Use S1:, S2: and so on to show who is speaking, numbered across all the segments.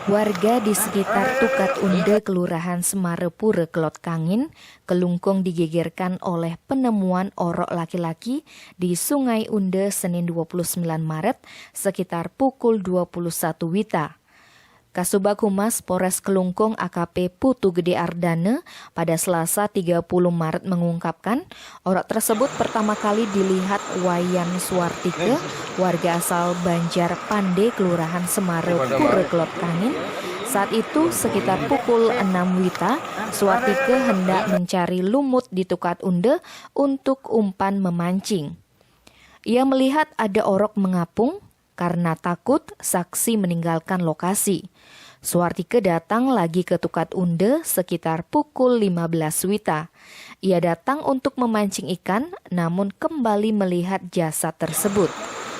S1: Warga di sekitar Tukat Unde, Kelurahan Semarepure, Kelot Kangin, Kelungkung digegerkan oleh penemuan orok laki-laki di Sungai Unde Senin 29 Maret sekitar pukul 21 WITA. Kasubag Humas Polres Kelungkung AKP Putu Gede Ardana pada Selasa 30 Maret mengungkapkan orok tersebut pertama kali dilihat Wayan Suwartike, warga asal Banjar Pande, Kelurahan Semarepure, Kelot Kangin. Saat itu sekitar pukul 6 WITA, Suwartike hendak mencari lumut di Tukat Unde untuk umpan memancing. Ia melihat ada orok mengapung. Karena takut, saksi meninggalkan lokasi. Suwartike datang lagi ke Tukat Unde sekitar pukul 15 WITA. Ia datang untuk memancing ikan, namun kembali melihat jasad tersebut.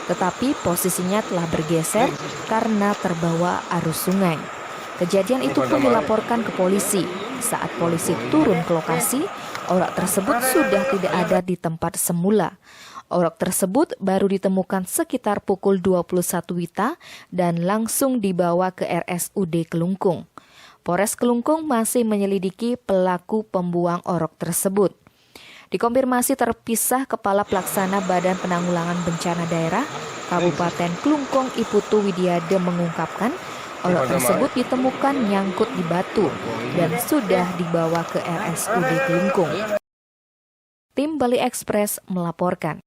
S1: Tetapi posisinya telah bergeser karena terbawa arus sungai. Kejadian itu pun dilaporkan ke polisi. Saat polisi turun ke lokasi, orok tersebut sudah tidak ada di tempat semula. Orok tersebut baru ditemukan sekitar pukul 21 WITA dan langsung dibawa ke RSUD Kelungkung. Polres Kelungkung masih menyelidiki pelaku pembuang orok tersebut. Dikonfirmasi terpisah Kepala Pelaksana Badan Penanggulangan Bencana Daerah Kabupaten Kelungkung Iputu Widiade mengungkapkan orok tersebut ditemukan nyangkut di batu dan sudah dibawa ke RSUD Kelungkung. Tim Bali Express melaporkan.